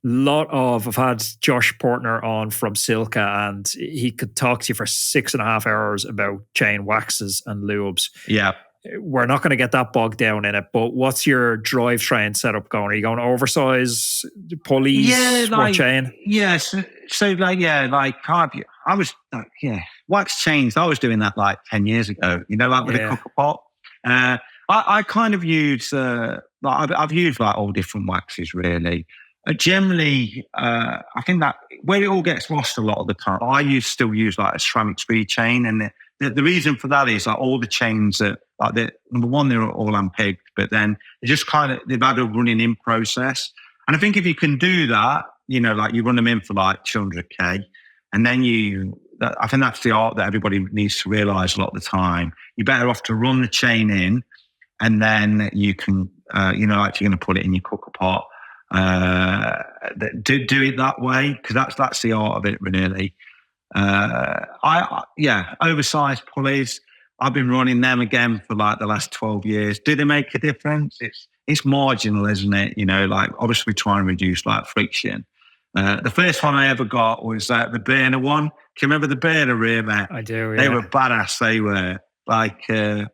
I've had Josh Portner on from Silka, and he could talk to you for 6.5 hours about chain waxes and lubes. Yeah. We're not going to get that bogged down in it, but what's your drivetrain setup going? Are you going oversize pulleys? Yeah, what chain? Yeah, so I was wax chains. I was doing that like 10 years ago. You know, like with a cooker pot. I kind of use I've used like all different waxes really. Generally, I think that where it all gets lost a lot of the time, I still use like a ceramic speed chain, and the reason for that is like all the chains that number one, they're all unpegged, but then they just they've had a running in process. And I think if you can do that, you know, like you run them in for like 200k, and then I think that's the art that everybody needs to realize a lot of the time. You're better off to run the chain in, and then you can, like you're going to put it in your cooker pot, do it that way, because that's the art of it really. Oversized pulleys, I've been running them again for like the last 12 years. Do they make a difference? It's marginal, isn't it? You know, like obviously trying to reduce like friction. The first one I ever got was the burner one. Can you remember the burner rear mat? I do, yeah. They were badass. They were like, and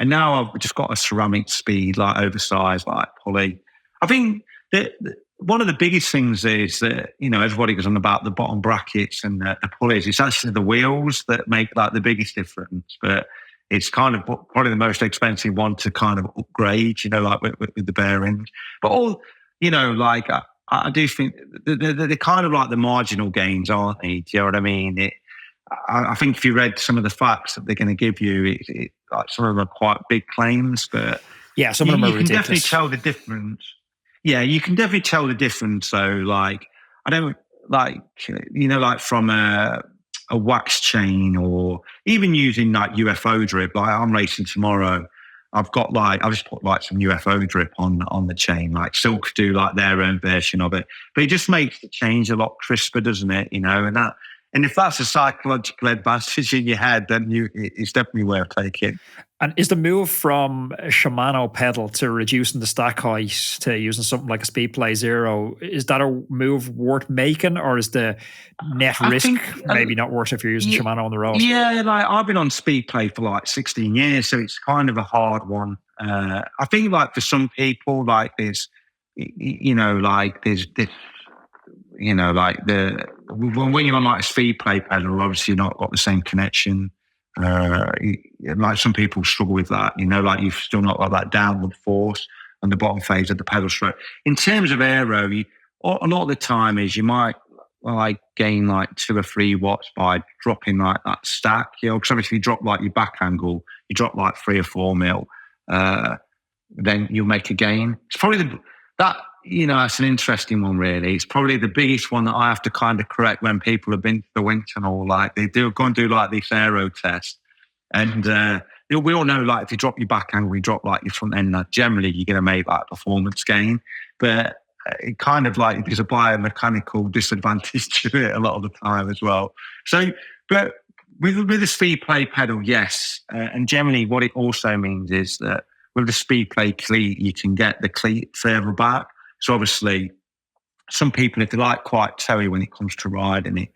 now I've just got a ceramic speed, like oversized, like pulley. I think that one of the biggest things is that, you know, everybody goes on about the bottom brackets and the pulleys. It's actually the wheels that make like the biggest difference, but it's kind of probably the most expensive one to kind of upgrade, you know, like with the bearings. But all, you know, like I do think they're kind of like the marginal gains, aren't they? Do you know what I mean? I think if you read some of the facts that they're going to give you, like some of them are quite big claims, but yeah, some of them are ridiculous. You can definitely tell the difference. Yeah, you can definitely tell the difference. So, like, I don't like, you know, like from a wax chain, or even using like UFO drip. Like, I'm racing tomorrow. I've just put like some UFO drip on the chain. Like Silk do like their own version of it, but it just makes the change a lot crisper, doesn't it? You know, and if that's a psychological advantage in your head, then it's definitely worth taking. And is the move from a Shimano pedal to reducing the stack height to using something like a Speedplay Zero, is that a move worth making, or is the net risk maybe not worth it if you're using Shimano on the road? Yeah, like I've been on Speedplay for like 16 years, so it's kind of a hard one. I think like for some people, like there's, you know, like there's this, you know, like when you're on like a Speedplay pedal, obviously you've not got the same connection. Like some people struggle with that, you know, like you've still not got that downward force on the bottom phase of the pedal stroke. In terms of aero, a lot of the time is you might like gain like 2 or 3 watts by dropping like that stack, you know, because obviously you drop like your back angle, you drop like 3 or 4 mil, then you'll make a gain. It's probably you know, that's an interesting one, really. It's probably the biggest one that I have to kind of correct when people have been to the winter and all. Like, they do go and do like this aero test. And we all know, like, if you drop your back angle, you drop like your front end, generally you're going to make like performance gain. But it kind of like there's a biomechanical disadvantage to it a lot of the time as well. So, but with the Speedplay pedal, yes. And generally what it also means is that with the Speedplay cleat, you can get the cleat further back. So obviously, some people, if they like quite towy when it comes to riding, it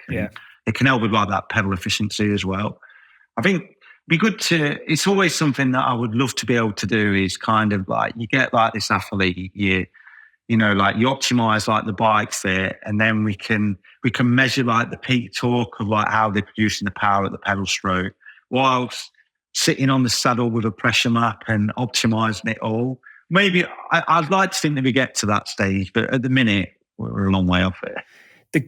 can help with like that pedal efficiency as well. I think it'd be good it's always something that I would love to be able to do is kind of like, you get like this athlete, you know, like you optimize like the bike fit, and then we can measure like the peak torque of like how they're producing the power at the pedal stroke, whilst sitting on the saddle with a pressure map and optimizing it all. Maybe I'd like to think that we get to that stage, but at the minute we're a long way off it.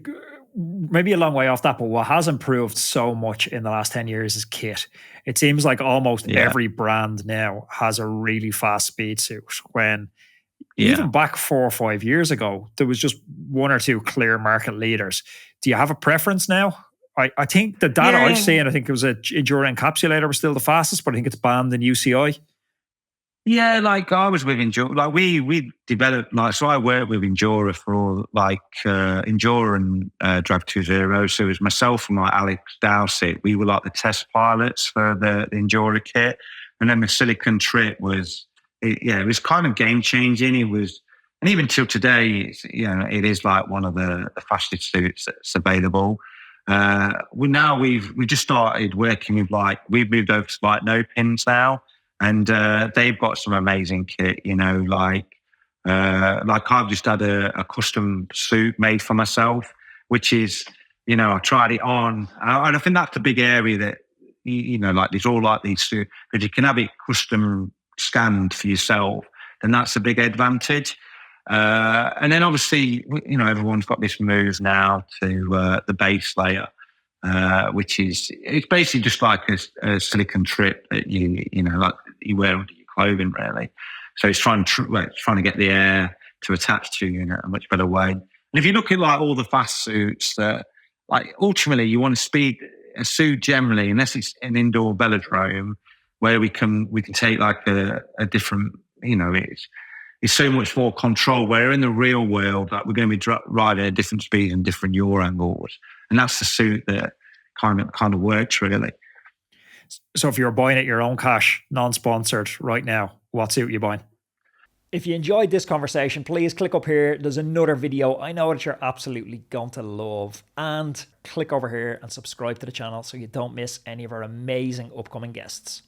Maybe a long way off that, but what has improved so much in the last 10 years is kit. It seems like almost every brand now has a really fast speed suit, when even back 4 or 5 years ago, there was just 1 or 2 clear market leaders. Do you have a preference now? I think the data I've seen, I think it was a Enduro Encapsulator was still the fastest, but I think it's banned in UCI. Yeah, like I was with Enduro, like we developed, like, so I worked with Enduro for like Enduro and Drive 2.0. So it was myself and like Alex Dowsett. We were like the test pilots for the Enduro kit. And then the Silicon Trip was, it was kind of game changing. It was And even till today, it is like one of the fastest suits that's available. We've just started working with we've moved over to like no pins now, and they've got some amazing kit. I've just had a custom suit made for myself, which is, I tried it on, and I think that's the big area that there's all like these suits, because you can have it custom scanned for yourself, and that's a big advantage. And then obviously, everyone's got this move now to the base layer, which it's basically just like a silicone strip that you wear under your clothing, really. So it's trying to get the air to attach to you in a much better way. And if you look at like all the fast suits, that like ultimately you want to speed a suit generally, unless it's an indoor velodrome where we can take like a different, it's so much more control. Where in the real world, like we're going to be riding at different speeds and different yaw angles, and that's the suit that kind of works really. So if you're buying at your own cash, non-sponsored right now, what suit are you buying? If you enjoyed this conversation, please click up here. There's another video I know that you're absolutely going to love. And click over here and subscribe to the channel so you don't miss any of our amazing upcoming guests.